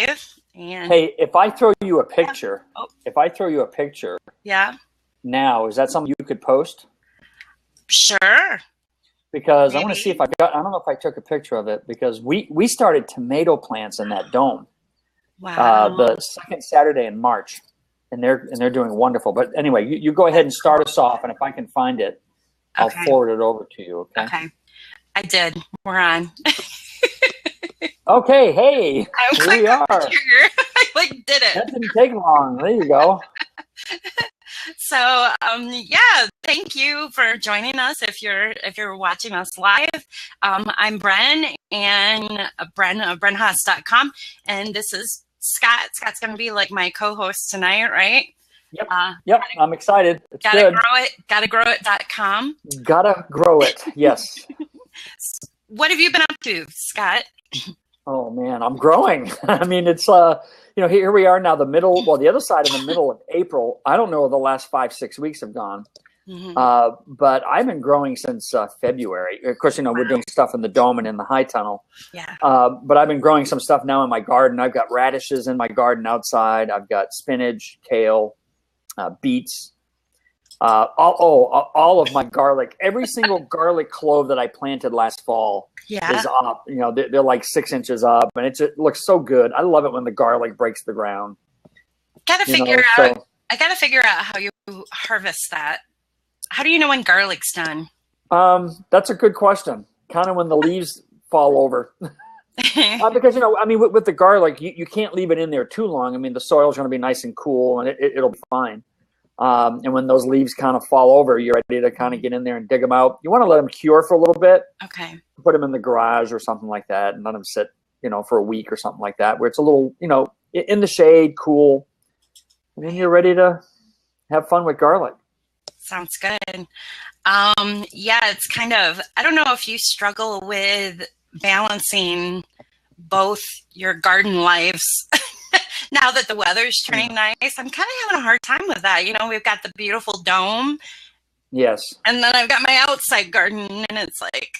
live. And Hey, if I throw you a picture, oh, yeah, now, is that something you could post? sure, Because I want to see if maybe. I don't know if I took a picture of it, because we started tomato plants in that dome the Wow. second Saturday in March, and they're doing wonderful. But anyway, you go ahead and That's start cool. us off, and if I can find it, I'll Okay. forward it over to you. Okay. Okay. I did. We're on. Okay. Hey, I here we clicked on the are. trigger. I did it. That didn't take long. There you go. So yeah, thank you for joining us. If you're watching us live, I'm Bren and Bren of BrenHaas.com, and this is Scott. Scott's going to be like my co-host tonight, right? Yep. Yep. I'm excited. It's Gotta good. grow it. GottaGrowit.com. Gotta grow it. Yes. What have you been up to, Scott? Oh man, I'm growing. I mean, it's here we are now, the other side of the middle of April. I don't know where the last 5-6 weeks have gone, but I've been growing since February. Of course, we're doing stuff in the dome and in the high tunnel. Yeah. But I've been growing some stuff now in my garden. I've got radishes in my garden outside. I've got spinach, kale, beets. All of my garlic, every single garlic clove that I planted last fall is up. They're like 6 inches up, and it looks so good. I love it when the garlic breaks the ground. I gotta figure out how you harvest that. How do you know when garlic's done? That's a good question. Kind of when the leaves fall over. Because with the garlic, you can't leave it in there too long. I mean, the soil's going to be nice and cool, and it'll be fine. And when those leaves kind of fall over, you're ready to kind of get in there and dig them out. You want to let them cure for a little bit. Okay. Put them in the garage or something like that, and let them sit, for a week or something like that, where it's a little, in the shade, cool. And then you're ready to have fun with garlic. Sounds good. Yeah, it's kind of, I don't know if you struggle with balancing both your garden lives now that the weather's turning nice. I'm kind of having a hard time with that. We've got the beautiful dome. Yes. And then I've got my outside garden, and it's like.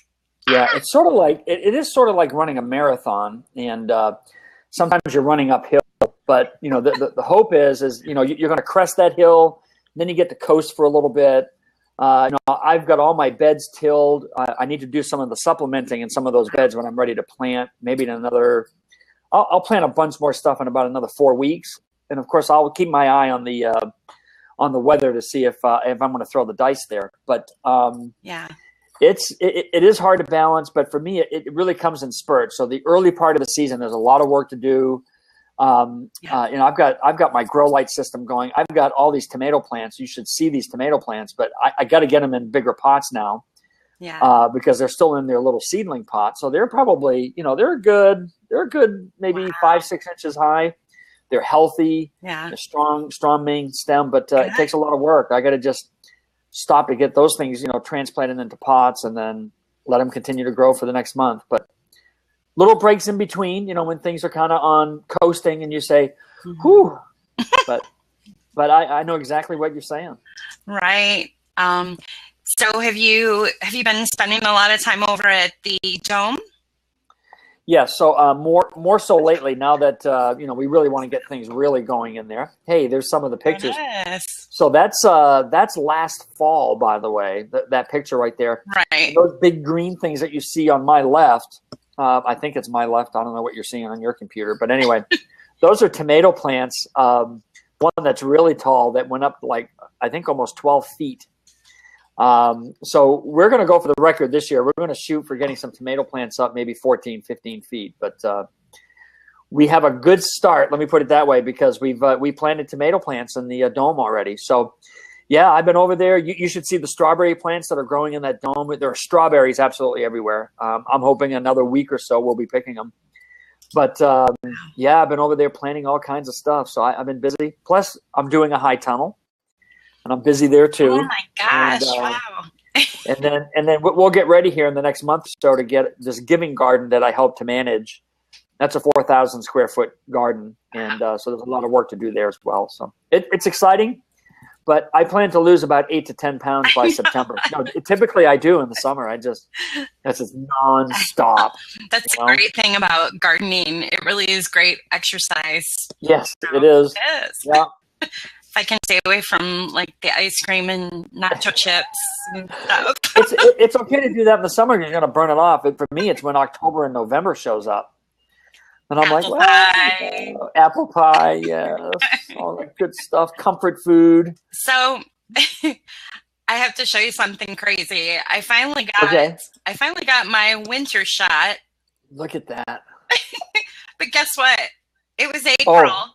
Yeah, it's sort of like, it is sort of like running a marathon. And sometimes you're running uphill. But, the hope is you're going to crest that hill. Then you get to coast for a little bit. I've got all my beds tilled. I need to do some of the supplementing in some of those beds when I'm ready to plant. Maybe in another, I'll plant a bunch more stuff in about another 4 weeks. And of course, I'll keep my eye on the weather to see if I'm going to throw the dice there. But yeah, it is hard to balance. But for me, it really comes in spurts. So the early part of the season, there's a lot of work to do. I've got my grow light system going. I've got all these tomato plants. You should see these tomato plants, but I got to get them in bigger pots now. Yeah. Because they're still in their little seedling pot. So they're probably, they're a good maybe 5-6 inches high. They're healthy. Yeah. They're strong main stem, but it takes a lot of work. I got to just stop to get those things, transplanted into pots and then let them continue to grow for the next month. But little breaks in between, when things are kind of on coasting and you say, whew, but I know exactly what you're saying. Right. So have you been spending a lot of time over at the dome? Yeah. So more so lately now that, we really want to get things really going in there. Hey, there's some of the pictures. Yes. So that's last fall, by the way, that picture right there. Right. And those big green things that you see on my left, I think it's my left. I don't know what you're seeing on your computer, but anyway, those are tomato plants. One that's really tall that went up I think almost 12 feet. So we're going to go for the record this year. We're going to shoot for getting some tomato plants up maybe 14, 15 feet. But we have a good start. Let me put it that way, because we planted tomato plants in the dome already. So yeah, I've been over there. You should see the strawberry plants that are growing in that dome. There are strawberries absolutely everywhere. I'm hoping another week or so we'll be picking them. But yeah, I've been over there planting all kinds of stuff. So I've been busy. Plus, I'm doing a high tunnel, and I'm busy there too. Oh my gosh! Wow. and then we'll get ready here in the next month or so to get this giving garden that I help to manage. That's a 4,000 square foot garden, and so there's a lot of work to do there as well. So it's exciting. but I plan to lose about 8 to 10 pounds by September. No, typically I do in the summer. That's just nonstop. That's the great thing about gardening. It really is great exercise. Yes, it is. It is. Yeah. If I can stay away from like the ice cream and nacho chips and stuff. It's okay to do that in the summer. You're going to burn it off. For me, it's when October and November shows up. And I'm apple pie. Apple pie, yes, all that good stuff, comfort food. So I have to show you something crazy. I finally got my winter shot. Look at that. But guess what? It was April. Oh,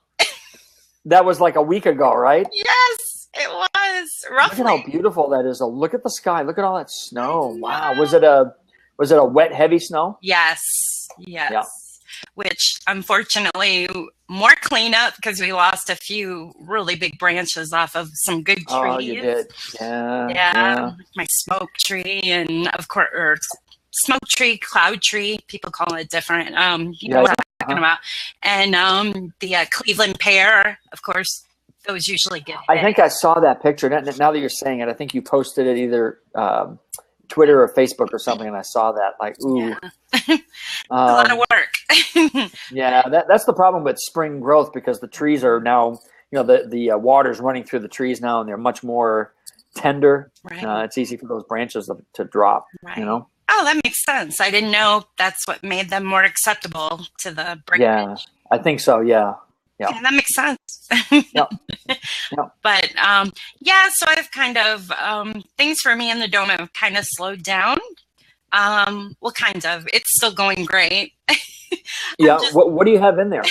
that was like a week ago, right? Yes, it was. Roughly. Look at how beautiful that is. Look at the sky. Look at all that snow. Wow. Was it a wet, heavy snow? Yes. Yeah. Which unfortunately more cleanup because we lost a few really big branches off of some good trees. Oh, you did. Yeah. My smoke tree and of course, or smoke tree, cloud tree. People call it different. You know what I'm talking about. And the Cleveland pear, of course, those usually get hit. I think I saw that picture. Now that you're saying it, I think you posted it either Twitter or Facebook or something, and I saw that. Like, ooh. Yeah. A lot of work. Yeah, that's the problem with spring growth because the trees are now, the water's running through the trees now, and they're much more tender. Right. It's easy for those branches to drop. Right. Oh, that makes sense. I didn't know that's what made them more acceptable to the breakage. Yeah, I think so. Yeah. Yeah, that makes sense. Yep. But so I've kind of things for me in the dome have kind of slowed down. Well, kind of. It's still going great. Yeah. What do you have in there?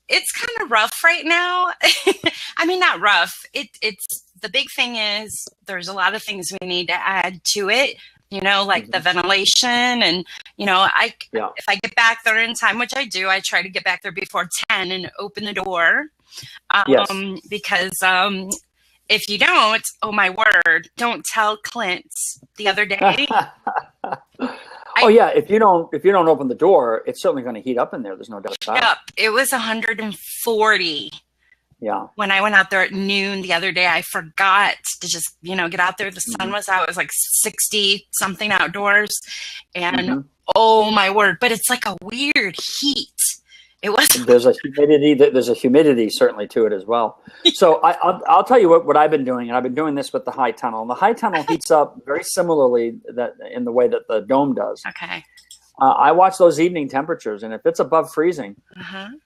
It's kind of rough right now. I mean, not rough. It's the big thing is there's a lot of things we need to add to it. Like the ventilation and, if I get back there in time, which I do, I try to get back there before 10 and open the door. Yes. Because if you don't, oh my word, don't tell Clint the other day. If you don't open the door, it's certainly going to heat up in there. There's no doubt about it. Yep. It was 140. Yeah. When I went out there at noon the other day, I forgot to just, get out there. The sun was out. It was like 60 something outdoors. And oh my word, but it's like a weird heat. It wasn't. There's a humidity certainly to it as well. So I'll tell you what I've been doing, and I've been doing this with the high tunnel. And the high tunnel heats up very similarly in the way that the dome does. Okay. I watch those evening temperatures, and if it's above freezing,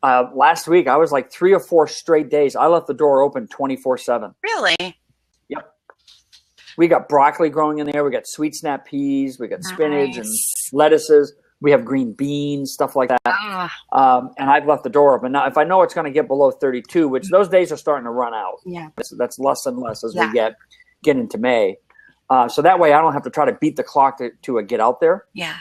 last week I was like 3 or 4 straight days. I left the door open 24/7. Really? Yep. We got broccoli growing in there. We got sweet snap peas. We got spinach and lettuces. We have green beans, stuff like that. And I've left the door open. Now, if I know it's going to get below 32, which those days are starting to run out. Yeah. That's less and less as we get into May. So that way I don't have to try to beat the clock to get out there. Yeah.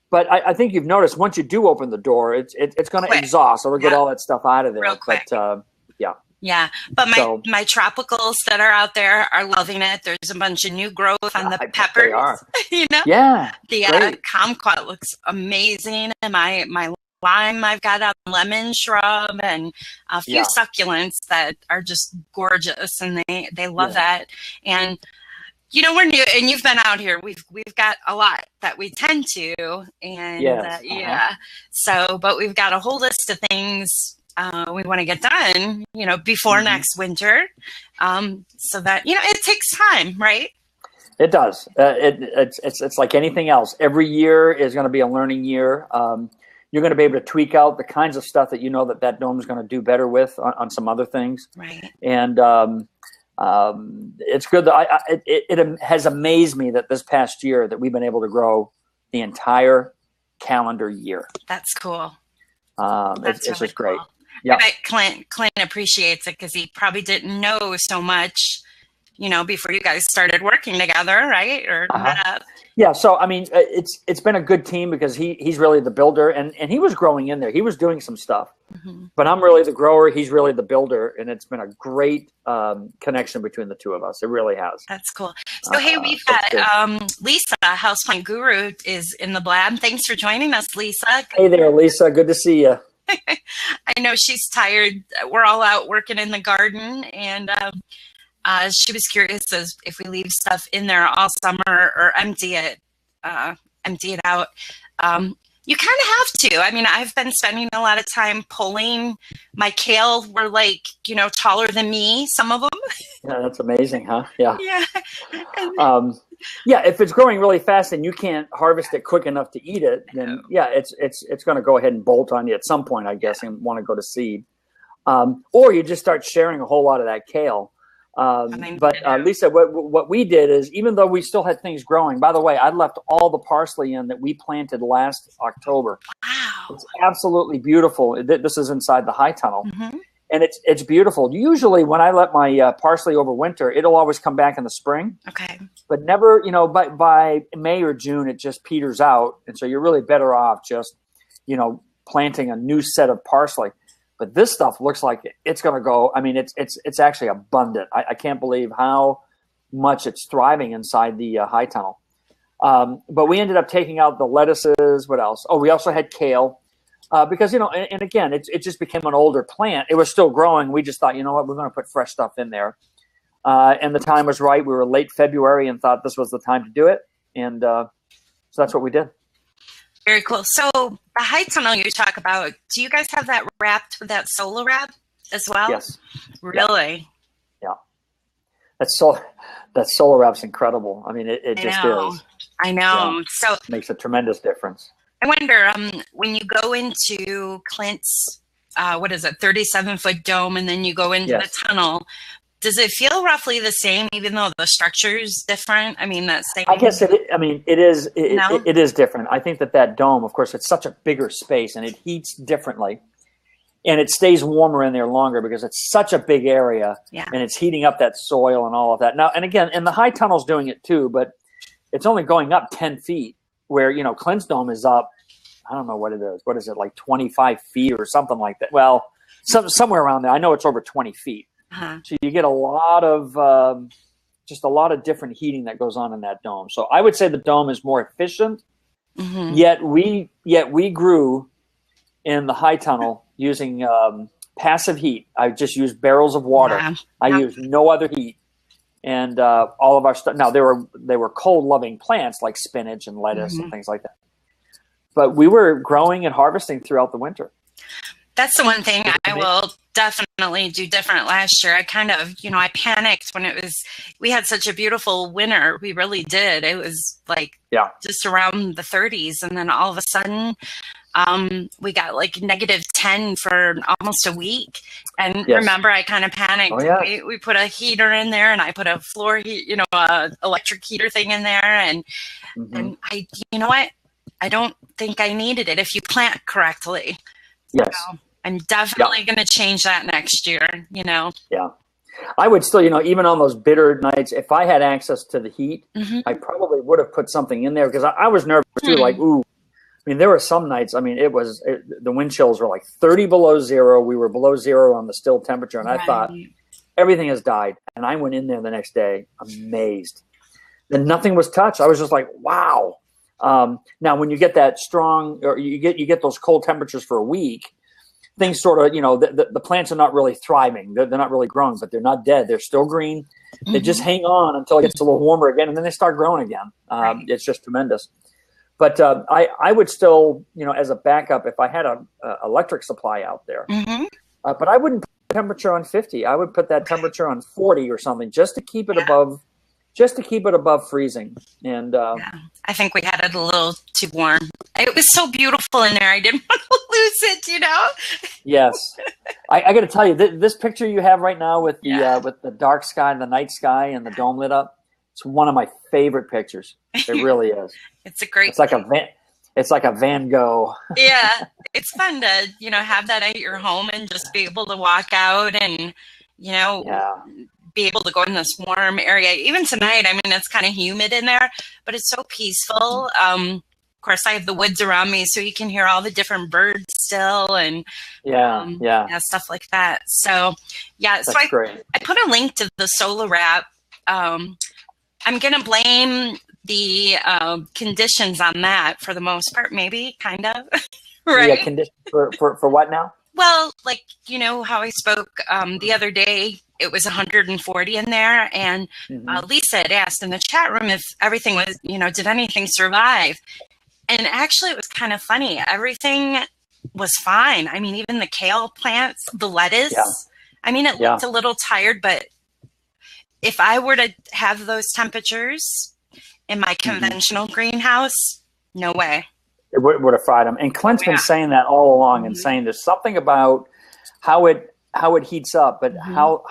But I think you've noticed once you do open the door, it's going to exhaust. It'll get all that stuff out of there. Real quick. But yeah. But my tropicals that are out there are loving it. There's a bunch of new growth on the peppers. They are. Yeah. The kumquat looks amazing, and my lime I've got a lemon shrub and a few succulents that are just gorgeous, and they love that. And we're new, and you've been out here. We've got a lot that we tend to, and So, but we've got a whole list of things we want to get done, before next winter. So that it takes time, right? It does. It's like anything else. Every year is going to be a learning year. You're going to be able to tweak out the kinds of stuff that that dome is going to do better with on some other things, right? And it's good that it has amazed me that this past year that we've been able to grow the entire calendar year. That's cool. It's really just great. Cool. Yeah. Clint appreciates it because he probably didn't know so much, before you guys started working together, right? Or met up. Yeah. So, I mean, it's been a good team because he's really the builder and he was growing in there. He was doing some stuff, but I'm really the grower. He's really the builder. And it's been a great connection between the two of us. It really has. That's cool. So, hey, we've got Lisa, Houseplant Guru, is in the blab. Thanks for joining us, Lisa. Hey there, Lisa. Good to see you. I know she's tired. We're all out working in the garden, and she was curious as if we leave stuff in there all summer or empty it out. You kind of have to. I mean, I've been spending a lot of time pulling. My kale were like, taller than me, some of them. Yeah, that's amazing, huh? Yeah. Yeah. Yeah, if it's growing really fast and you can't harvest it quick enough to eat it, then yeah, it's going to go ahead and bolt on you at some point, I guess, and want to go to seed. Or you just start sharing a whole lot of that kale. But Lisa, what we did is, even though we still had things growing, by the way, I left all the parsley in that we planted last October. Wow. It's absolutely beautiful. This is inside the high tunnel. Mm-hmm. And it's beautiful. Usually when I let my parsley overwinter, it'll always come back in the spring. Okay. But never, by May or June, it just peters out. And so you're really better off just, planting a new set of parsley. But this stuff looks like it's going to go. I mean, it's actually abundant. I can't believe how much it's thriving inside the high tunnel. But we ended up taking out the lettuces. What else? Oh, we also had kale. Because, and again, it just became an older plant. It was still growing. We just thought, you know what, we're going to put fresh stuff in there. And the time was right. We were late February and thought this was the time to do it. And so that's what we did. Very cool. So the high tunnel you talk about, do you guys have that wrapped with that solar wrap as well? Yes. Really? Yeah. That solar wrap's incredible. I mean, it just is. I know. Yeah. So it makes a tremendous difference. I wonder, when you go into Clint's, 37-foot dome, and then you go into the tunnel, does it feel roughly the same, even though the structure is different? I mean, that same. I guess it is. It is different. I think that dome, of course, it's such a bigger space and it heats differently, and it stays warmer in there longer because it's such a big area, and it's heating up that soil and all of that. Now, and again, and the high tunnel's doing it too, but it's only going up 10 feet, where Clint's dome is up. I don't know what it is. What is it, like 25 feet or something like that? Well, somewhere around there. I know it's over 20 feet. Uh-huh. So you get a lot of just a lot of different heating that goes on in that dome. So I would say the dome is more efficient. Mm-hmm. Yet we grew in the high tunnel using passive heat. I just used barrels of water. Yeah. I used no other heat, and all of our stuff. Now they were cold loving plants like spinach and lettuce and things like that. But we were growing and harvesting throughout the winter. That's the one thing I will definitely do different last year. I kind of, I panicked when we had such a beautiful winter. We really did. It was like just around the 30s. And then all of a sudden, we got like -10 for almost a week. And remember, I kind of panicked. Oh, yeah. We put a heater in there, and I put a floor heat, electric heater thing in there. And I, what? I don't think I needed it if you plant correctly. Yes. I'm definitely going to change that next year, Yeah. I would still, even on those bitter nights, if I had access to the heat, I probably would have put something in there because I was nervous too. Like, ooh, I mean, there were some nights, I mean, the wind chills were like 30 below zero. We were below zero on the still temperature. And I thought everything has died. And I went in there the next day amazed. Then nothing was touched. I was just like, wow. Now, when you get that strong, or you get those cold temperatures for a week, things sort of, the plants are not really thriving. They're not really growing, but they're not dead. They're still green. They just hang on until it gets a little warmer again, and then they start growing again. It's just tremendous. But I would still, as a backup, if I had a electric supply out there, but I wouldn't put the temperature on 50. I would put that temperature on 40 or something just to keep it above. Just to keep it above freezing. And I think we had it a little too warm. It was so beautiful in there. I didn't want to lose it, Yes. I got to tell you, this picture you have right now with the dark sky, the night sky, and the dome lit up, it's one of my favorite pictures. It really is. It's a great. It's like a Van Gogh. Yeah. It's fun to, have that at your home and just be able to walk out and, be able to go in this warm area. Even tonight, I mean, it's kind of humid in there, but it's so peaceful. Of course, I have the woods around me, so you can hear all the different birds still and stuff like that. So, That's great. I put a link to the solar wrap. I'm going to blame the conditions on that for the most part, maybe, kind of. Right. condition for what now? Well, like, you know how I spoke the other day, it was 140 in there. And Lisa had asked in the chat room if everything was, did anything survive? And actually, it was kind of funny. Everything was fine. I mean, even the kale plants, the lettuce, I mean, it looked a little tired, but if I were to have those temperatures in my conventional greenhouse, no way. It would have fried them. And Clint's been saying that all along and saying there's something about how it heats up, but how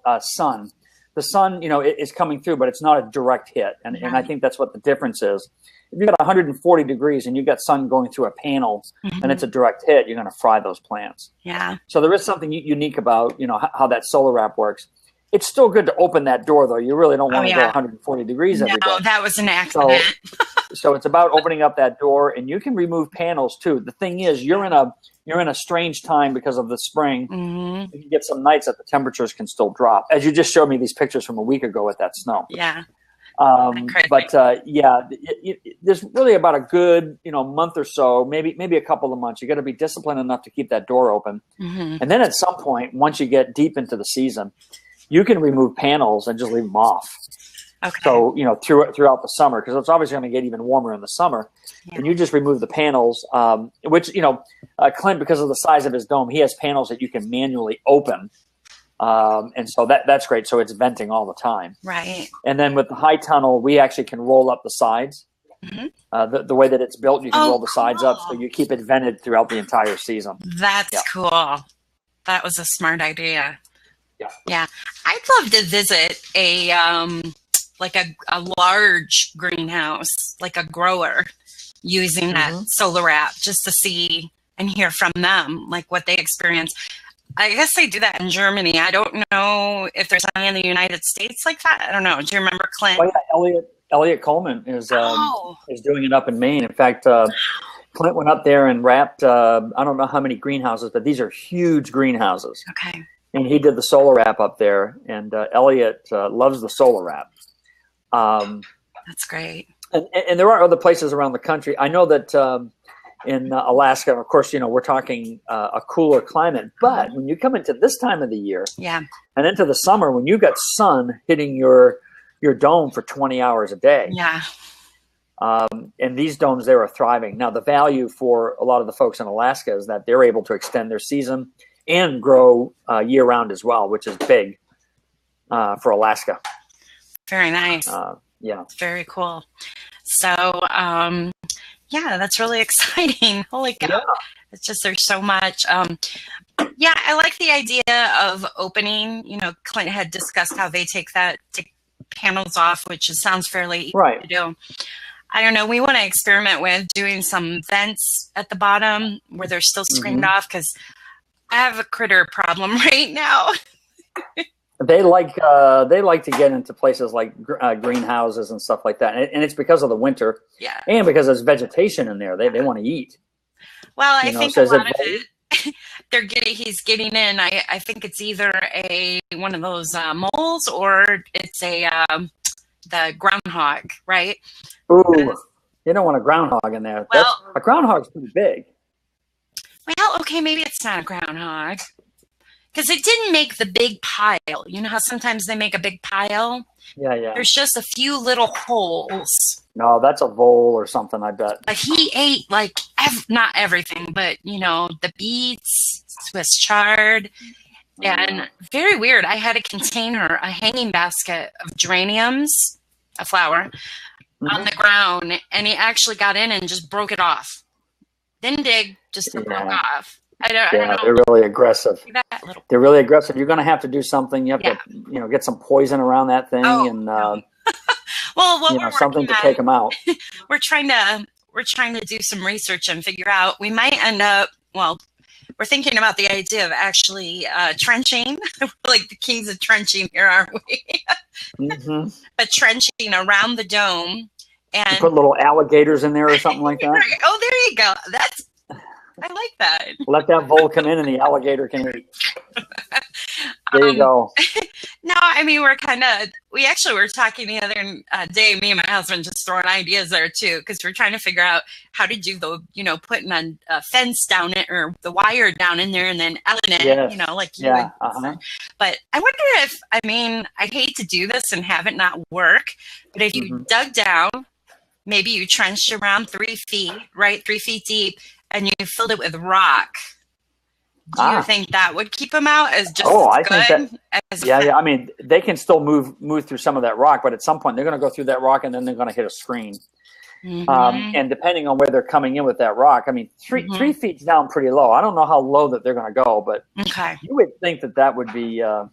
the sun, is coming through, but it's not a direct hit. And I think that's what the difference is. If you've got 140 degrees and you've got sun going through a panel and it's a direct hit, you're going to fry those plants. Yeah. So there is something unique about, how that solar wrap works. It's still good to open that door, though. You really don't want to go 140 degrees every day. No, that was an accident. So it's about opening up that door, and you can remove panels too. The thing is, you're in a strange time because of the spring. You can get some nights that the temperatures can still drop, as you just showed me these pictures from a week ago with that snow. Yeah. There's really about a good month or so, maybe a couple of months. You got to be disciplined enough to keep that door open, and then at some point, once you get deep into the season, you can remove panels and just leave them off. Okay. So, throughout the summer, because it's obviously going to get even warmer in the summer, and you just remove the panels, which, Clint, because of the size of his dome, he has panels that you can manually open. And so that's great. So it's venting all the time. Right. And then with the high tunnel, we actually can roll up the sides. The way that it's built, you can roll the sides up, so you keep it vented throughout the entire season. That's cool. That was a smart idea. Yeah. I'd love to visit a large greenhouse, like a grower, using that solar wrap, just to see and hear from them, like what they experience. I guess they do that in Germany. I don't know if there's any in the United States like that. I don't know. Do you remember Clint? Oh, yeah, Elliot Coleman is doing it up in Maine. In fact, Clint went up there and wrapped, I don't know how many greenhouses, but these are huge greenhouses. Okay. And he did the solar wrap up there, and Elliot loves the solar wrap. That's great. And there are other places around the country. I know that in Alaska, of course, we're talking a cooler climate. But when you come into this time of the year, and into the summer, when you've got sun hitting your dome for 20 hours a day, and these domes there are thriving. Now, the value for a lot of the folks in Alaska is that they're able to extend their season and grow year-round as well, which is big for Alaska. Very nice. Very cool. So, that's really exciting. Holy cow. It's just, there's so much. I like the idea of opening. Clint had discussed how they take panels off, which sounds fairly easy to do. I don't know. We want to experiment with doing some vents at the bottom where they're still screened off, because I have a critter problem right now. They like to get into places like greenhouses and stuff like that, and it's because of the winter, and because there's vegetation in there. They want to eat. Well, I think a lot of it, he's getting in. I think it's either one of those moles, or it's the groundhog, right? Ooh, you don't want a groundhog in there. Well, a groundhog's pretty big. Well, okay, maybe it's not a groundhog. Because it didn't make the big pile. You know how sometimes they make a big pile? Yeah. There's just a few little holes. No, that's a vole or something, I bet. But he ate, not everything, but, the beets, Swiss chard. And very weird. I had a hanging basket of geraniums, a flower, on the ground. And he actually got in and just broke it off. Didn't dig, just broke off. I don't know. They're really aggressive. They're really aggressive. You're going to have to do something. You have to, get some poison around that thing, and well, we're something to take them out. We're trying to do some research and figure out. We might end up. Well, we're thinking about the idea of actually trenching. We're like the kings of trenching here, aren't we? But trenching around the dome, and you put little alligators in there or something like that. Oh, there you go. I like that. Let that vole come in and the alligator can eat. There you go. No, I mean, we actually were talking the other day, me and my husband just throwing ideas there too, because we're trying to figure out how to do putting a fence down it or the wire down in there and then Ellen it, Yes. like you Yeah. would. But I wonder I'd hate to do this and have it not work, but if you dug down, maybe you trenched around 3 feet, right? 3 feet deep, and you filled it with rock. Do you think that would keep them out as just as good? Yeah. I mean, they can still move through some of that rock, but at some point they're going to go through that rock and then they're going to hit a screen. And depending on where they're coming in with that rock, I mean, 3 feet's down pretty low. I don't know how low that they're going to go, but you would think that would be that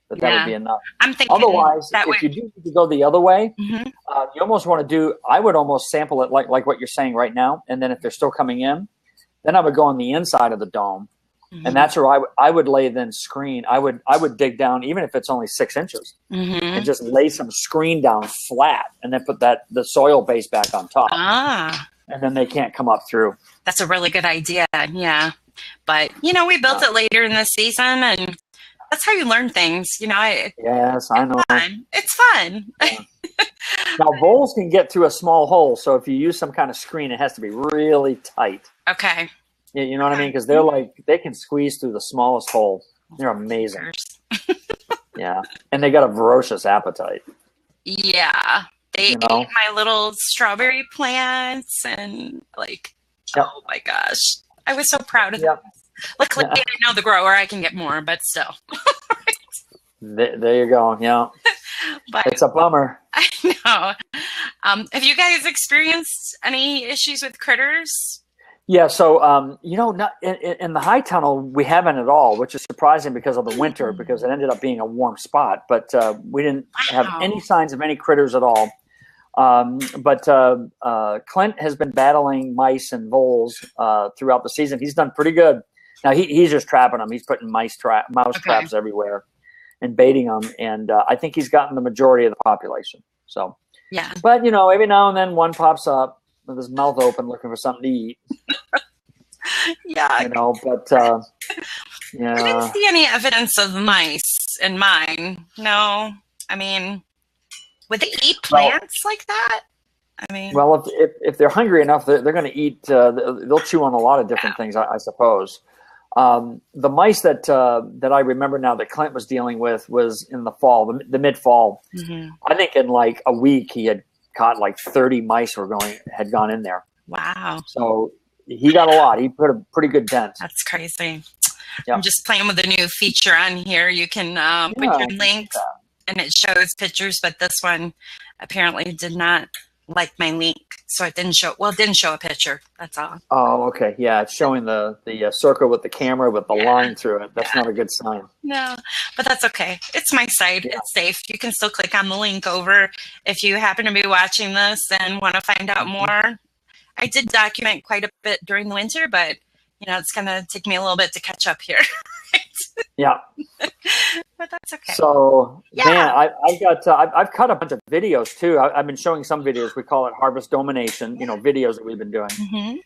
would be enough. I'm thinking. Otherwise, if you do need to go the other way, you almost want to do. I would almost sample it like what you're saying right now, and then if they're still coming in, then I would go on the inside of the dome. And that's where I would lay then screen. I would dig down, even if it's only 6 inches, and just lay some screen down flat, and then put the soil base back on top. And then they can't come up through. That's a really good idea. Yeah, but we built it later in the season, and that's how you learn things. Yes, I know. It's fun. Yeah. Now voles can get through a small hole, so if you use some kind of screen, it has to be really tight. Okay. You know what I mean? Because they can squeeze through the smallest hole. They're amazing. Yeah. And they got a ferocious appetite. Yeah. They ate my little strawberry plants and oh my gosh. I was so proud of them. Luckily, I didn't know the grower. I can get more, but still. There you go. Yeah. But it's a bummer. I know. Have you guys experienced any issues with critters? Yeah, so not in the high tunnel we haven't at all, which is surprising because of the winter, because it ended up being a warm spot. But we didn't have any signs of any critters at all. But Clint has been battling mice and voles throughout the season. He's done pretty good. Now he's just trapping them. He's putting mouse traps everywhere and baiting them, and I think he's gotten the majority of the population. So yeah, but every now and then one pops up with his mouth open looking for something to eat. Yeah. But yeah. I didn't see any evidence of mice in mine. No. I mean, would they eat plants like that? I mean, well, if they're hungry enough, they're going to eat. They'll chew on a lot of different things, I suppose. The mice that I remember now that Clint was dealing with was in the fall, the mid-fall. I think in like a week he had caught like 30 mice had gone in there. Wow. So he got a lot. He put a pretty good dent. That's crazy. Yep. I'm just playing with a new feature on here. You can put your link and it shows pictures, but this one apparently did not like my link. So it didn't show a picture. That's all. Oh, okay. Yeah, it's showing the circle with the camera with the line through it. That's not a good sign. No, but that's okay. It's my site. Yeah. It's safe. You can still click on the link over if you happen to be watching this and want to find out more. I did document quite a bit during the winter, but it's going to take me a little bit to catch up here. Yeah. But that's okay. So, man, I've cut a bunch of videos too. I've been showing some videos. We call it Harvest Domination, videos that we've been doing.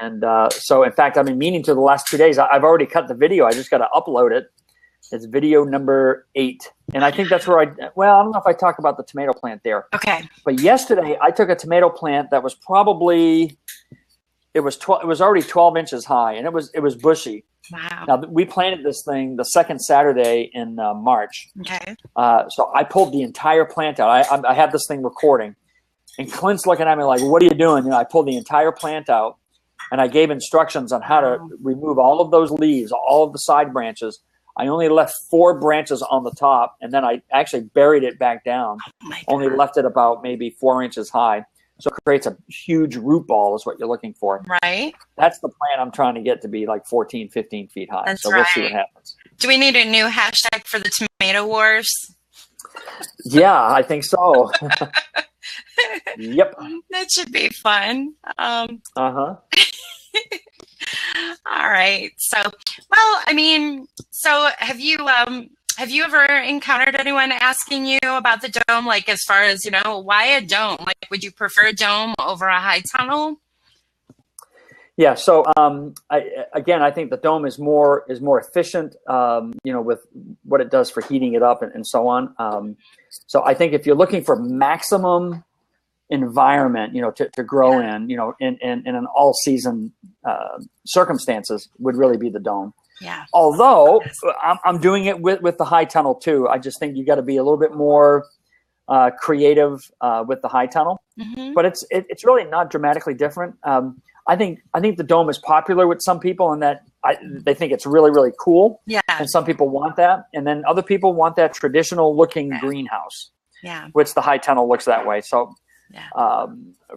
And so, in fact, I've been meaning to the last 2 days. I've already cut the video. I just got to upload it. It's video number 8. And I think that's where I don't know if I talk about the tomato plant there. Okay. But yesterday I took a tomato plant that was probably, it was already 12 inches high, and it was bushy. Wow. Now, we planted this thing the second Saturday in March. Okay. So I pulled the entire plant out. I had this thing recording, and Clint's looking at me like, what are you doing? I pulled the entire plant out, and I gave instructions on how to remove all of those leaves, all of the side branches. I only left 4 branches on the top, and then I actually buried it back down. Only left it about maybe 4 inches high. So it creates a huge root ball is what you're looking for. Right. That's the plant I'm trying to get to be like 14, 15 feet high. That's so we'll see what happens. Do we need a new hashtag for the tomato wars? Yeah, I think so. Yep. That should be fun. Uh-huh. All right. So have you ever encountered anyone asking you about the dome? Like, as far as, why a dome? Like, would you prefer a dome over a high tunnel? Yeah. So I think the dome is more efficient, with what it does for heating it up and so on. So I think if you're looking for maximum environment, to grow in, in an all season circumstances, would really be the dome. Yeah. Although I'm doing it with the high tunnel too. I just think you got to be a little bit more creative with the high tunnel, but it's really not dramatically different. I think the dome is popular with some people in that they think it's really, really cool. Yeah. And some people want that. And then other people want that traditional looking greenhouse. Yeah. Which the high tunnel looks that way. So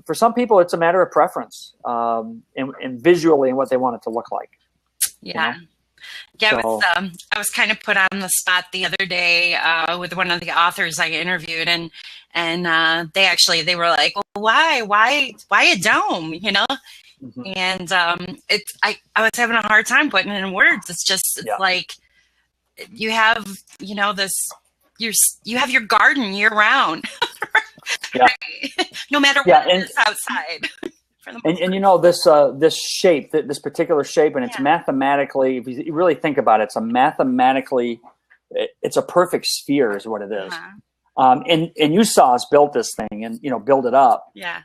for some people, it's a matter of preference and visually and what they want it to look like. Yeah. Yeah, I was kind of put on the spot the other day with one of the authors I interviewed, and they were like, well, why a dome, And I was having a hard time putting it in words. It's like you have you have your garden year round, yeah. No matter what is outside. And this shape, this particular shape, and it's mathematically, if you really think about it, it's a perfect sphere is what it is. And you saw us build this thing and, build it up. Yeah.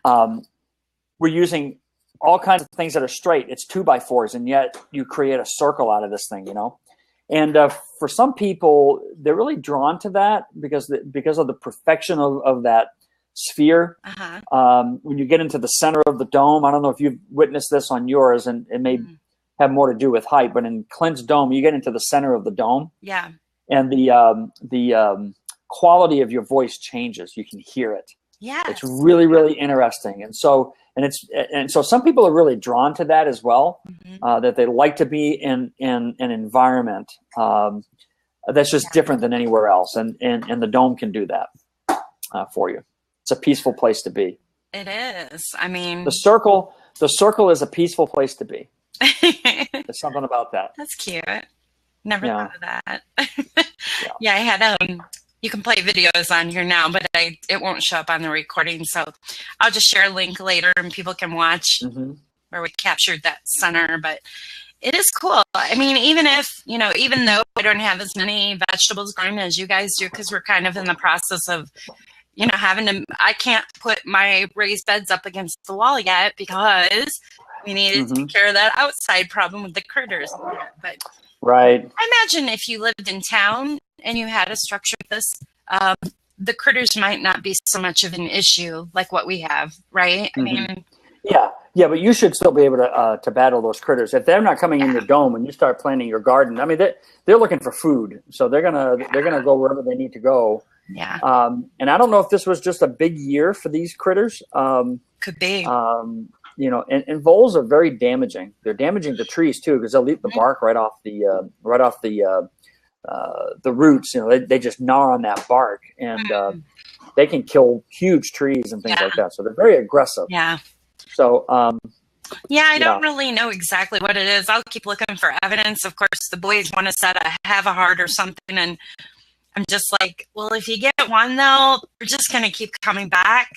We're using all kinds of things that are straight. It's 2x4s, and yet you create a circle out of this thing, And for some people, they're really drawn to that because of the perfection of that sphere. When you get into the center of the dome, I don't know if you've witnessed this on yours, and it may have more to do with height, but in Clint's dome, you get into the center of the dome. Yeah. And the quality of your voice changes. You can hear it. Yeah. It's really, really interesting. And so some people are really drawn to that as well, that they like to be in an environment that's just different than anywhere else. And the dome can do that for you. It's a peaceful place to be. It is. I mean, the circle is a peaceful place to be. There's something about that. That's cute. Never thought of that. I had you can play videos on here now, but it won't show up on the recording. So I'll just share a link later and people can watch where we captured that center. But it is cool. I mean, even though I don't have as many vegetables growing as you guys do, because we're kind of in the process of I can't put my raised beds up against the wall yet because we needed to take care of that outside problem with the critters. But right. I imagine if you lived in town and you had a structure like this, the critters might not be so much of an issue like what we have, right? I mean, yeah, but you should still be able to battle those critters if they're not coming in your dome when you start planting your garden. I mean, they're looking for food, so they're gonna go wherever they need to go. Yeah. And I don't know if this was just a big year for these critters. Could be. And voles are very damaging. They're damaging to trees too because they'll eat the bark right off the roots. They just gnaw on that bark, and they can kill huge trees and things like that. So they're very aggressive. Yeah. So. I don't really know exactly what it is. I'll keep looking for evidence. Of course, the boys want to set a have a heart or something, and I'm just like, well, if you get one, though, we're just going to keep coming back.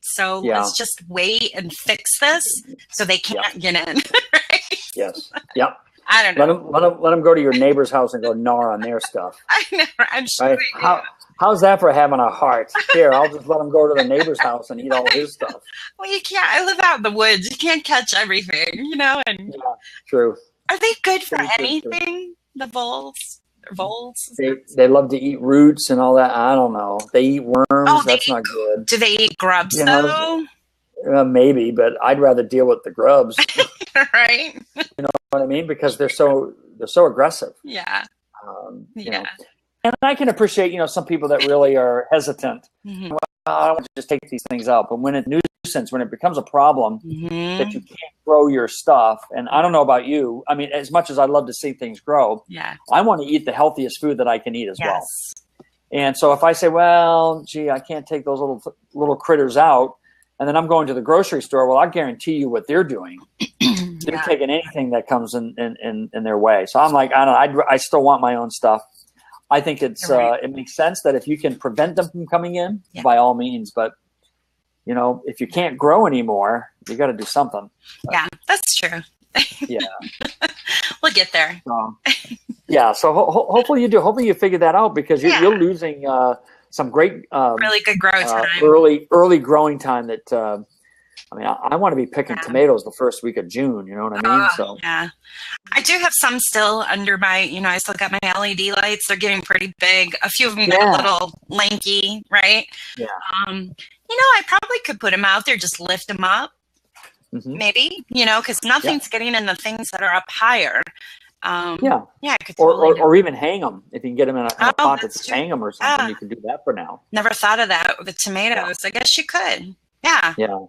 So let's just wait and fix this so they can't get in. Right? Yes. Yep. I don't know. Let them go to your neighbor's house and go gnaw on their stuff. I know. I'm sure. Right? How's that for having a heart? Here, I'll just let them go to the neighbor's house and eat all his stuff. Well, you can't. I live out in the woods. You can't catch everything, And true. Are they good for anything? The voles? Voles? They love to eat roots and all that. I don't know. They eat worms. That's not good. Do they eat grubs though? Maybe, but I'd rather deal with the grubs. Right. You know what I mean? Because they're so aggressive. Yeah. And I can appreciate, some people that really are hesitant. Well, I don't want to just take these things out. But when it's nuisance, when it becomes a problem that you can't grow your stuff, and I don't know about you, I mean, as much as I love to see things grow, I want to eat the healthiest food that I can eat as well. And so if I say, well, gee, I can't take those little critters out, and then I'm going to the grocery store, well, I guarantee you what they're doing. They're taking anything that comes in their way. So I'm like, I still want my own stuff. I think it makes sense that if you can prevent them from coming in, by all means. But you know, if you can't grow anymore, you got to do something. Yeah, that's true. Yeah. We'll get there. Yeah. So hopefully you do. Hopefully you figure that out, because you're losing some great really good growth time. Early growing time that, I mean, I want to be picking tomatoes the first week of June. You know what I mean? So yeah, I do have some still under my, I still got my LED lights. They're getting pretty big. A few of them get a little lanky, right? Yeah. I probably could put them out there, just lift them up, maybe, because nothing's getting in the things that are up higher. Yeah, I could totally or even hang them if you can get them in a pot. Just hang them or something. You could do that for now. Never thought of that with the tomatoes. I guess you could. Yeah. Yeah.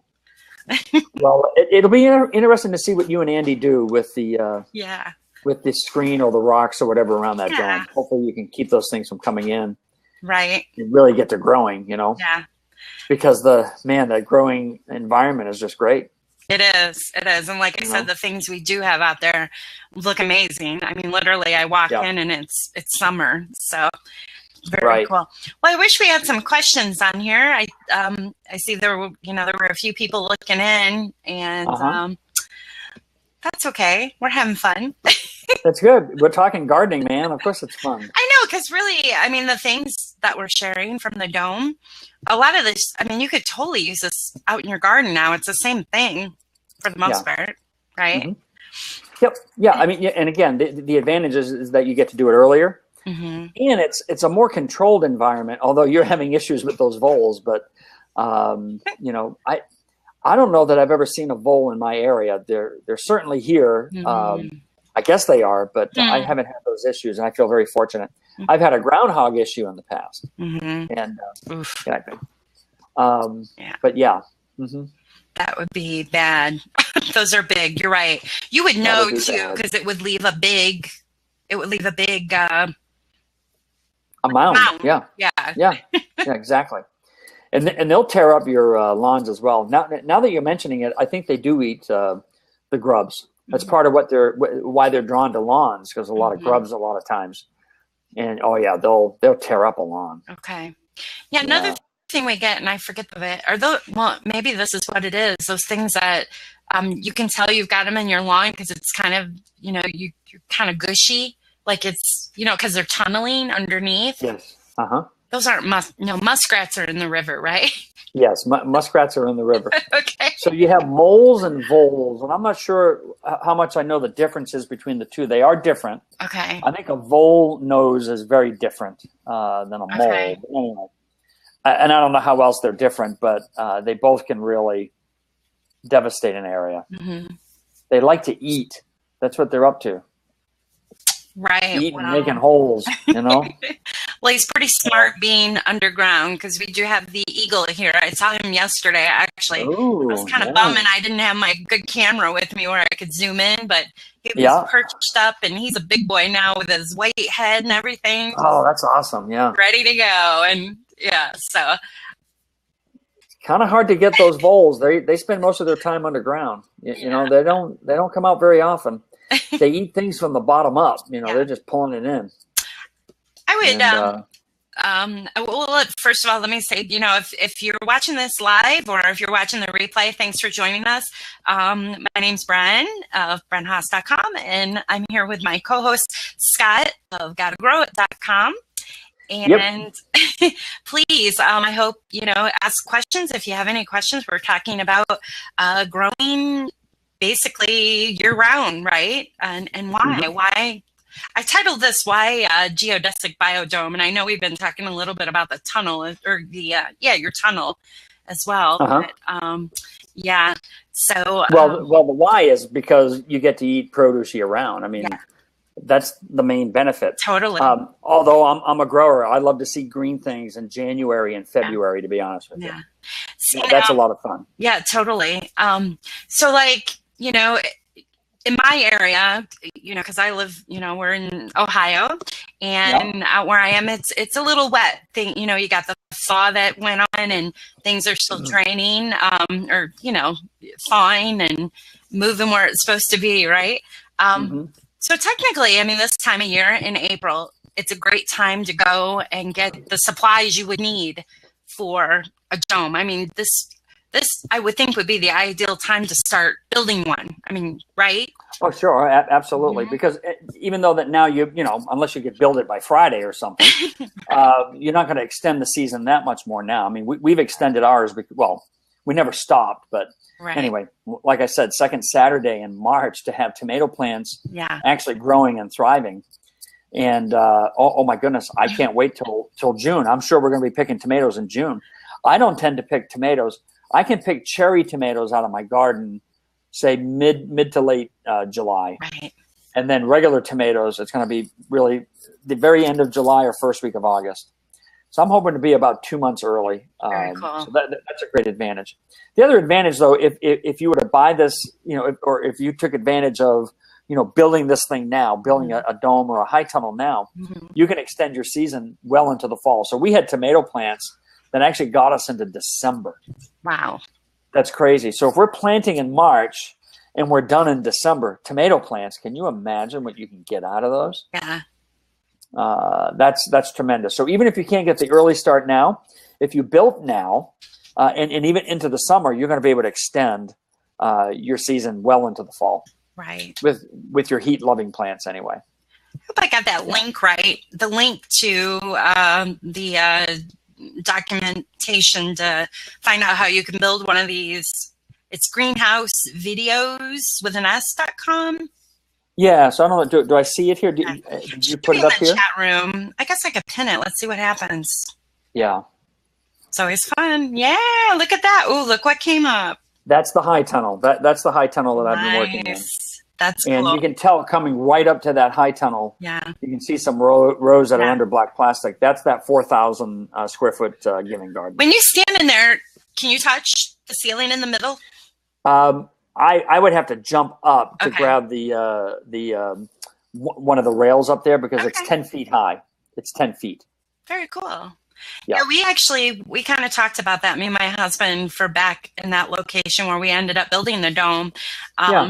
Well, it'll be interesting to see what you and Andy do with the with the screen or the rocks or whatever around that dome. Hopefully, you can keep those things from coming in. Right. And really get to growing. Yeah. Because that growing environment is just great. It is. And like I said, the things we do have out there look amazing. I mean, literally, I walk in and it's summer. So very cool. Well, I wish we had some questions on here. I see there were a few people looking in, and that's okay. We're having fun. That's good. We're talking gardening, man. Of course it's fun. I know, because really, I mean, the things that we're sharing from the dome, a lot of this, I mean, you could totally use this out in your garden now. It's the same thing for the most part, right? Mm-hmm. Yep. Yeah. I mean, and again, the advantage is that you get to do it earlier. And it's a more controlled environment, although you're having issues with those voles. But, I don't know that I've ever seen a vole in my area. They're certainly here. I guess they are, but I haven't had those issues, and I feel very fortunate. I've had a groundhog issue in the past, and but yeah. That would be bad. Those are big. You're right. You would know too, because it would leave a big. A mound. Yeah, exactly. And they'll tear up your lawns as well. Now that you're mentioning it, I think they do eat the grubs. That's part of why they're drawn to lawns, because a lot of grubs a lot of times. And they'll tear up a lawn. Okay. Yeah. Another thing we get, and I forget maybe this is what it is. Those things that you can tell you've got them in your lawn because it's kind of you're kind of gushy. Like it's, because they're tunneling underneath. Yes. Those aren't muskrats are in the river, right? Yes, muskrats are in the river. Okay. So you have moles and voles, and I'm not sure how much I know the differences between the two. They are different. Okay. I think a vole nose is very different than a mole. Okay. But anyway, and I don't know how else they're different, but they both can really devastate an area. They like to eat. That's what they're up to. Right. Eating, making holes, Well, he's pretty smart being underground, because we do have the eagle here. I saw him yesterday, actually. Ooh, I was kind of bumming I didn't have my good camera with me where I could zoom in, but he was perched up, and he's a big boy now with his white head and everything. Oh, that's awesome. Yeah. Ready to go. And so. It's kind of hard to get those voles. They spend most of their time underground. They don't come out very often. They eat things from the bottom up. They're just pulling it in. I would, first of all, let me say, if you're watching this live or if you're watching the replay, thanks for joining us. My name's Bren of BrenHaas.com, and I'm here with my co-host, Scott of GottaGrowIt.com. And please, I hope, ask questions if you have any questions. We're talking about growing basically year round, right? And why? Why? I titled this "Why Geodesic Biodome," and I know we've been talking a little bit about the tunnel or your tunnel as well. But, So well, the why is because you get to eat produce year round. I mean, that's the main benefit. Totally. Although I'm a grower, I love to see green things in January and February. To be honest with you, that's a lot of fun. Yeah, totally. So in my area, because I live, we're in Ohio, and out where I am, it's a little wet. You got the thaw that went on, and things are still draining, or thawing and moving where it's supposed to be, right? So technically, I mean, this time of year in April, it's a great time to go and get the supplies you would need for a dome. I mean, this I would think would be the ideal time to start building one. I mean, right? Oh, sure, absolutely. Because even though that now you know, unless you could build it by Friday or something, you're not going to extend the season that much more now. I mean, we've extended ours. Well, we never stopped, but anyway, like I said, second Saturday in March to have tomato plants actually growing and thriving. And oh my goodness, I can't wait till June. I'm sure we're going to be picking tomatoes in June. I don't tend to pick tomatoes. I can pick cherry tomatoes out of my garden, say mid to late July. Right. And then regular tomatoes, it's going to be really the very end of July or first week of August. So I'm hoping to be about 2 months early. Very cool. So that's a great advantage. The other advantage, though, if you were to buy this, you know, or if you took advantage of, you know, building this thing now, building a dome or a high tunnel now, you can extend your season well into the fall. So we had tomato plants that actually got us into December. Wow. That's crazy. So if we're planting in March and we're done in December, tomato plants, can you imagine what you can get out of those? Yeah. That's tremendous. So even if you can't get the early start now, if you built now and even into the summer, you're going to be able to extend your season well into the fall. Right. With your heat-loving plants anyway. I hope I got that link right. The link to the documentation to find out how you can build one of these. It's greenhousevideos.com. Yeah, so I don't know. Do I see it here? Did you put it up here? Chat room. I guess I could pin it. Let's see what happens. Yeah. It's always fun. Yeah, look at that. Oh, look what came up. That's the high tunnel. That's the high tunnel that I've been working in. That's and cool. You can tell coming right up to that high tunnel. Yeah. You can see some rows that are under black plastic. That's that 4,000 square foot giving garden. When you stand in there, can you touch the ceiling in the middle? I would have to jump up to grab the one of the rails up there because it's 10 feet high. It's 10 feet. Very cool. Yeah, we kind of talked about that, me and my husband, for back in that location where we ended up building the dome. I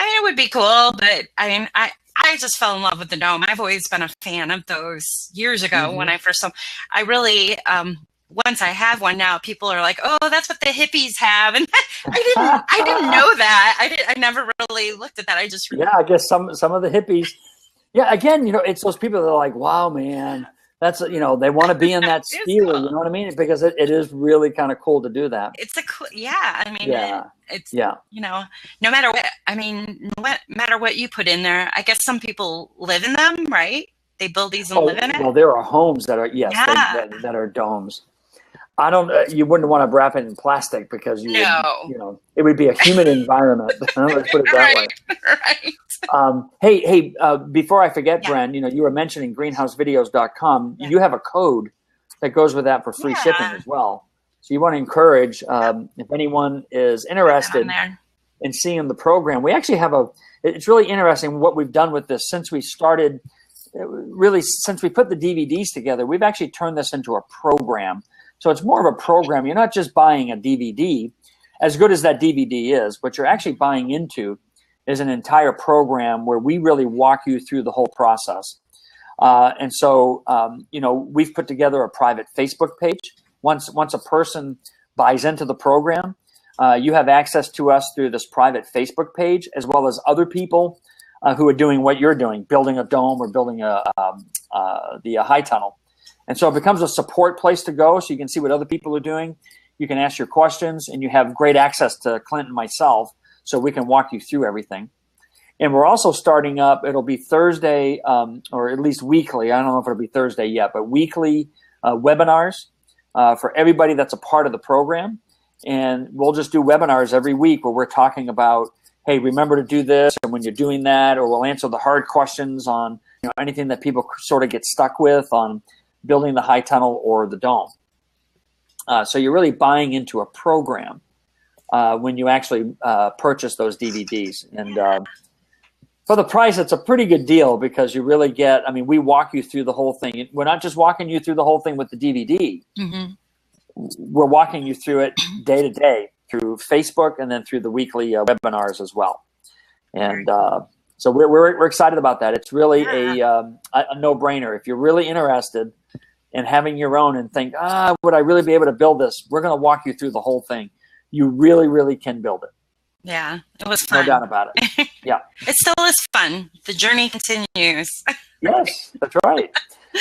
mean, it would be cool, but I mean, I just fell in love with the dome. I've always been a fan of those years ago when I first saw. I really, once I have one now, people are like, "Oh, that's what the hippies have," and I didn't know that. I never really looked at that. I just I guess some of the hippies. Yeah, again, you know, it's those people that are like, "Wow, man." That's, you know, they want to be in that sphere, cool. You know what I mean? It's because it is really kind of cool to do that. It's a cool, I mean, it's, you know, no matter what, I mean, no matter what you put in there, I guess some people live in them, right? They build these and live in it. Well, there are homes that are, that are domes. I don't, you wouldn't want to wrap it in plastic because you know, it would be a humid environment. Let's put it that way. Right. Hey, before I forget, Bren, you know, you were mentioning greenhousevideos.com. You have a code that goes with that for free shipping as well. So you want to encourage, if anyone is interested in seeing the program, we actually have it's really interesting what we've done with this since we started, since we put the DVDs together, we've actually turned this into a program. So it's more of a program. You're not just buying a DVD, as good as that DVD is. What you're actually buying into is an entire program where we really walk you through the whole process. And so, you know, we've put together a private Facebook page. Once a person buys into the program, you have access to us through this private Facebook page, as well as other people who are doing what you're doing, building a dome or building the high tunnel. And so it becomes a support place to go so you can see what other people are doing. You can ask your questions, and you have great access to Clint and myself so we can walk you through everything. And we're also starting up, it'll be Thursday, or at least weekly. I don't know if it'll be Thursday yet, but weekly webinars for everybody that's a part of the program. And we'll just do webinars every week where we're talking about, hey, remember to do this, and when you're doing that, or we'll answer the hard questions on, you know, anything that people sort of get stuck with on building the high tunnel or the dome. So you're really buying into a program when you actually purchase those DVDs. And for the price, it's a pretty good deal because you really get, I mean, we walk you through the whole thing. We're not just walking you through the whole thing with the DVD. We're walking you through it day to day through Facebook and then through the weekly webinars as well. And so we're excited about that. It's really a no-brainer. If you're really interested in having your own and think, would I really be able to build this? We're going to walk you through the whole thing. you really, really can build it. Yeah, it was fun. No doubt about it. Yeah. It still is fun. The journey continues. Yes, that's right.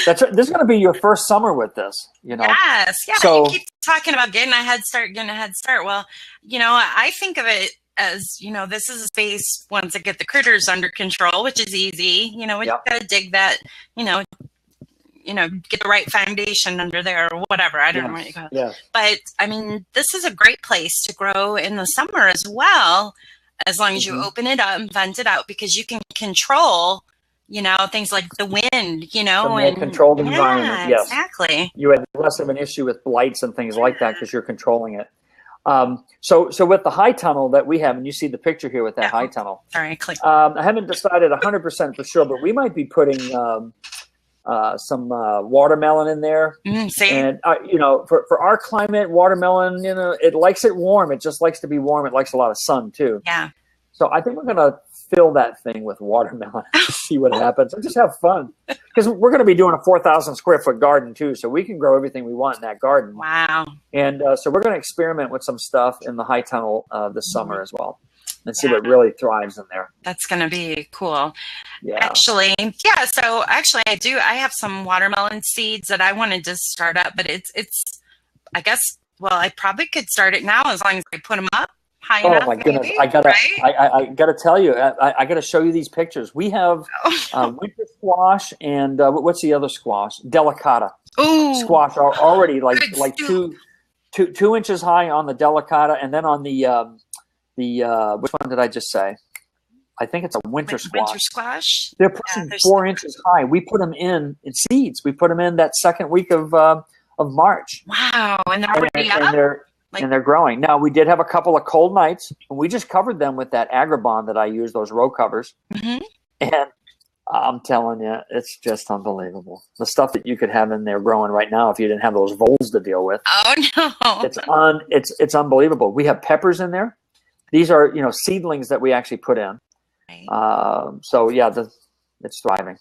That's right. This is going to be your first summer with this, you know. Yes, yeah. So, you keep talking about getting a head start. Well, I think of it as, this is a space once I get the critters under control, which is easy. We got to dig that, get the right foundation under there or whatever. I don't know what you call it. Yeah. But I mean, this is a great place to grow in the summer as well, as long as you open it up and vent it out, because you can control, things like the wind, and controlled environment. Yes, exactly. You have less of an issue with blights and things like that because you're controlling it. So with the high tunnel that we have, and you see the picture here with that high tunnel. Sorry, I clicked. I haven't decided 100% for sure, but we might be putting some watermelon in there. And for our climate, watermelon, it likes it warm. It just likes to be warm. It likes a lot of sun too. Yeah. So I think we're going to fill that thing with watermelon to see what happens and just have fun, because we're going to be doing a 4,000 square foot garden too. So we can grow everything we want in that garden. Wow. And so we're going to experiment with some stuff in the high tunnel this summer as well, and see what really thrives in there. That's going to be cool. Yeah. Actually, I have some watermelon seeds that I wanted to start up, but I probably could start it now as long as I put them up high enough. Oh my goodness! Maybe, I gotta, right? I gotta tell you, I gotta show you these pictures. We have winter squash and what's the other squash? Delicata. Ooh. Squash are already like 2 inches high on the delicata, and then on the which one did I just say? I think it's a winter squash. Winter squash. They're pushing 4 inches high. We put them in seeds. We put them in that second week of March. Wow, and they're already up. And they're growing. Now, we did have a couple of cold nights, and we just covered them with that Agribond that I use, those row covers. And I'm telling you, it's just unbelievable. The stuff that you could have in there growing right now if you didn't have those voles to deal with. Oh, no. It's unbelievable. We have peppers in there. These are, seedlings that we actually put in. Right. So, yeah, it's thriving.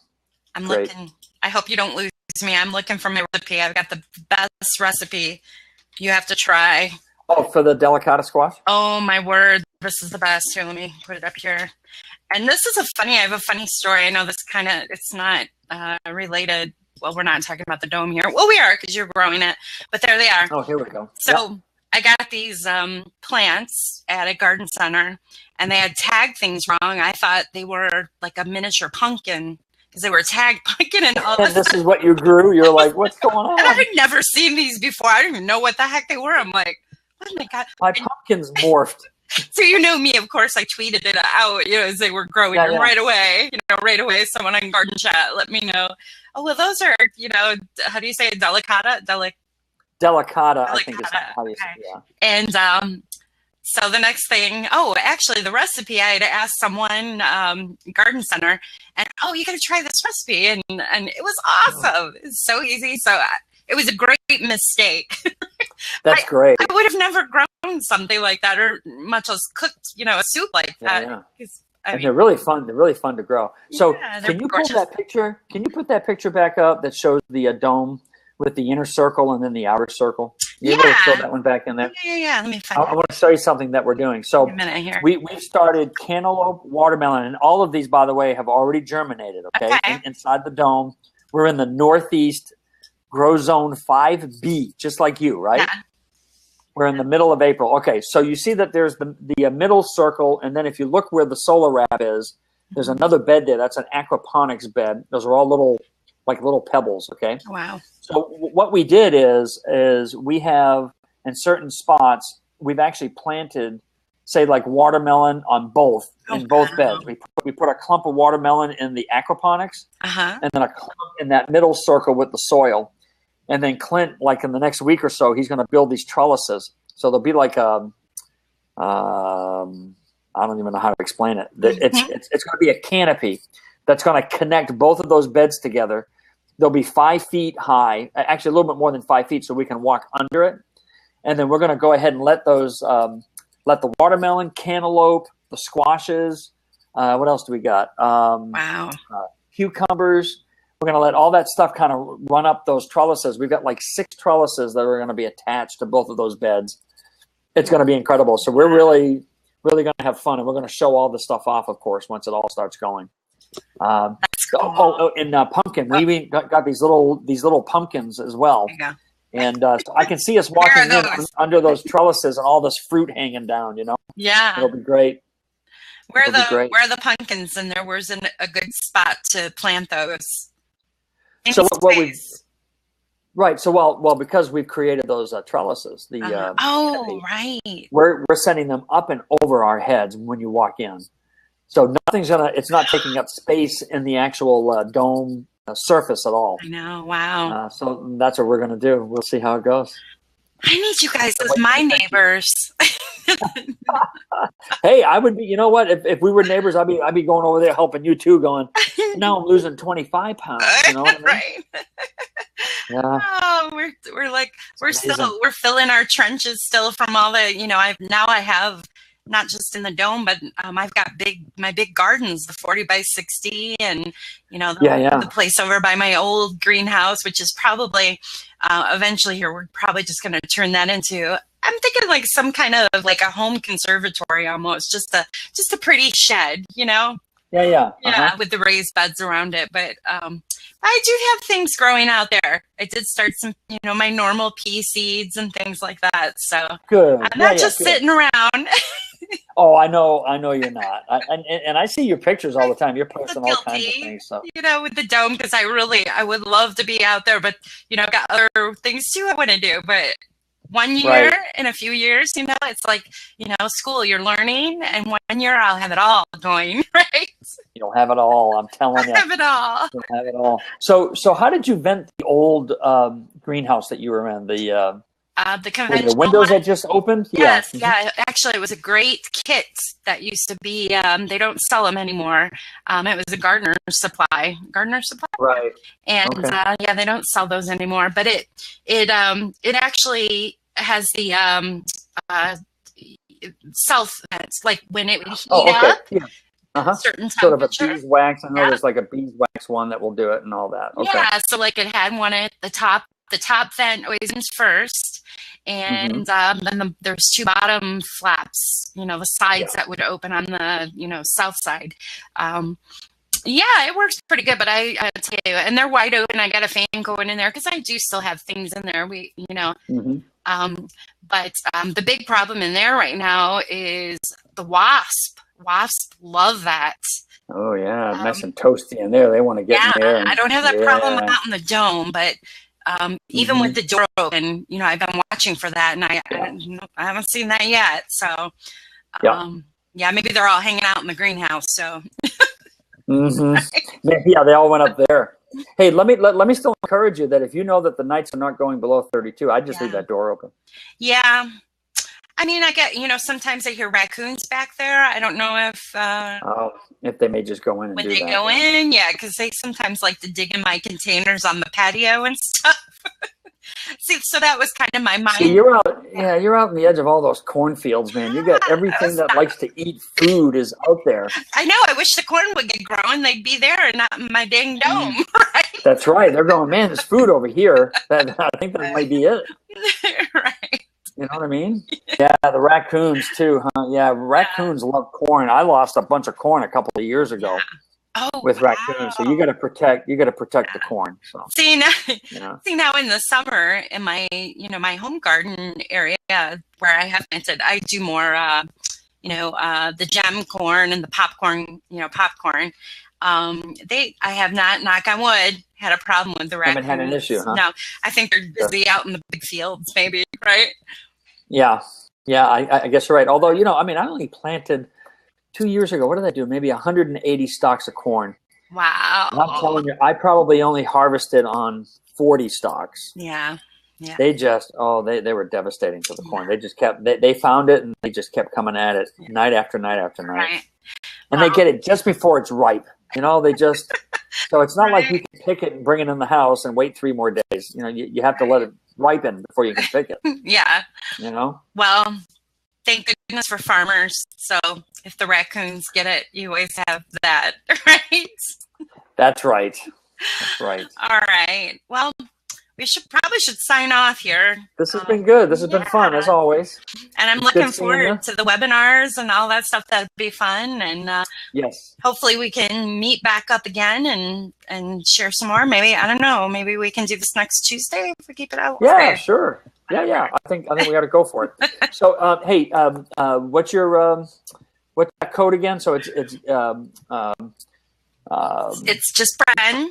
I'm looking. I hope you don't lose me. I'm looking for my recipe. I've got the best recipe you have to try. Oh, for the delicata squash? Oh, my word. This is the best. Here, let me put it up here. And this is I have a funny story. I know this it's not related. Well, we're not talking about the dome here. Well, we are, because you're growing it. But there they are. Oh, here we go. So I got these plants at a garden center, and they had tagged things wrong. I thought they were like a miniature pumpkin, because they were tagged pumpkin and all this is what you grew? You're like, what's going on? And I had never seen these before. I didn't even know what the heck they were. I'm like, oh my God. My pumpkins morphed. So me, of course, I tweeted it out, as they were growing right away. Right away, someone on Garden Chat let me know. Oh, well, those are, how do you say it? Delicata? Delicata, I think is how you say it. Yeah. And so the next thing, actually the recipe, I had asked someone, garden center, and you got to try this recipe, and it was awesome. It's so easy. So it was a great mistake. That's great. I would have never grown something like that, or much less cooked, a soup like that. Yeah. And they're really fun. They're really fun to grow. So can you gorgeous. pull that picture? Can you put that picture back up that shows the dome with the inner circle and then the outer circle? You able to throw that one back in there? Yeah. Let me find it. I want to show you something that we're doing. So a minute here. We've started cantaloupe, watermelon, and all of these, by the way, have already germinated, okay? Inside the dome. We're in the Northeast Grow Zone 5B, just like you, right? Yeah. We're in the middle of April. Okay, so you see that there's the middle circle, and then if you look where the solar wrap is, there's another bed there. That's an aquaponics bed. Those are all little pebbles, okay? Wow. So what we did is we have, in certain spots, we've actually planted, say, like watermelon on both beds. We put a clump of watermelon in the aquaponics, and then a clump in that middle circle with the soil. And then Clint, like in the next week or so, he's going to build these trellises. So there'll be like I don't even know how to explain it. It's going to be a canopy that's going to connect both of those beds together. They'll be 5 feet high, actually a little bit more than 5 feet, so we can walk under it. And then we're going to go ahead and let the watermelon, cantaloupe, the squashes. What else do we got? Cucumbers. We're going to let all that stuff kind of run up those trellises. We've got like 6 trellises that are going to be attached to both of those beds. It's going to be incredible. So we're really going to have fun, and we're going to show all the stuff off, of course, once it all starts going. That's cool. And pumpkin. We even got these little pumpkins as well. There you go. And so I can see us walking in under those trellises and all this fruit hanging down. Yeah, it'll be great. Where are the pumpkins, and where's a good spot to plant those? So what we right. So well because we've created those trellises. Right. We're sending them up and over our heads when you walk in. So it's not taking up space in the actual dome surface at all. I know. Wow. So that's what we're going to do. We'll see how it goes. I need you guys as my neighbors. Hey, I would be. You know what? If we were neighbors, I'd be going over there helping you too. Going, now I'm losing 25 pounds. You know what I mean? Right. Yeah. Oh, we're filling our trenches still from all the. I have. Not just in the dome, but I've got my big gardens, the 40 by 60, and the place over by my old greenhouse, which is probably eventually here we're probably just going to turn that into. I'm thinking like some kind of like a home conservatory almost, just a pretty shed, Yeah. With the raised beds around it, but. I do have things growing out there. I did start some, my normal pea seeds and things like that. So good. I'm not just sitting around. Oh, I know you're not. And I see your pictures all the time. You're posting all kinds of things. So with the dome, because I would love to be out there, but I've got other things too I want to do. But 1 year, in a few years, it's like school. You're learning, and 1 year I'll have it all going. Right. You'll have it all. I'm telling you. Have it all. You'll have it all. So how did you vent the old greenhouse that you were in? The conventional the windows that just opened? Yes, yeah. Actually, it was a great kit that used to be. They don't sell them anymore. It was a gardener supply. Right. And they don't sell those anymore. But it actually has the self. It's like when it would heat up. Yeah. Certain sort of a beeswax. I know there's like a beeswax one that will do it and all that. Okay. Yeah, so like it had one at the top. The top vent always comes first, and then there's two bottom flaps. The sides that would open on the south side. It works pretty good. But I tell you, and they're wide open. I got a fan going in there because I do still have things in there. But the big problem in there right now is the wasp. Wasps love that. Oh yeah, nice and toasty in there. They want to get in there. I don't have that problem out in the dome, but even with the door open, I've been watching for that, and I haven't seen that yet. So, maybe they're all hanging out in the greenhouse. So, yeah, they all went up there. Hey, let me still encourage you that if you know that the nights are not going below 32, I'd just leave that door open. Yeah. I mean, I get, sometimes I hear raccoons back there. I don't know if they may just go in and when they go in. Yeah, because they sometimes like to dig in my containers on the patio and stuff. See, so that was kind of my mind. See, you're out on the edge of all those cornfields, man. You got everything that likes to eat food is out there. I know. I wish the corn would get growing. They'd be there and not in my dang dome, right? That's right. They're going, man, there's food over here. I think that might be it. Right. You know what I mean? Yeah, the raccoons too, huh? Yeah, raccoons love corn. I lost a bunch of corn a couple of years ago with raccoons. So you got to protect the corn. So see now in the summer in my my home garden area where I have planted, I do more the gem corn and the popcorn. I have not, knock on wood, had a problem with the raccoons. Haven't had an issue, huh? No, I think they're busy out in the big fields, maybe, right? Yeah, I guess you're right. Although, I only planted 2 years ago. What did I do? Maybe 180 stalks of corn. Wow. And I'm telling you, I probably only harvested on 40 stalks. Yeah. They just, they were devastating to the corn. They just kept, they found it and they just kept coming at it night after night after night. Right. And they get it just before it's ripe. They just, so it's not like you can pick it and bring it in the house and wait 3 more days. You have to let it ripen before you can pick it. Yeah. Well, thank goodness for farmers. So if the raccoons get it, you always have that, right? That's right. That's right. All right. Well, we should sign off here. This has been good. This has been fun, as always. And I'm looking forward to the webinars and all that stuff. That'd be fun. And yes, hopefully we can meet back up again and share some more. Maybe, I don't know, maybe we can do this next Tuesday if we keep it out. Yeah, sure. Yeah. I think we got to go for it. So, hey, what's your what's that code again? So it's just Bren.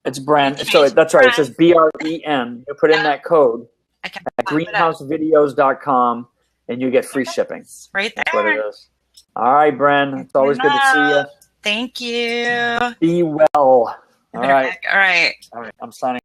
It's Bren. So that's right. It says BREN. You put in that code at greenhousevideos.com and you get free shipping. Right there. That's what it is. All right, Bren. It's always good to see you. Thank you. Be well. All right. All right. I'm signing.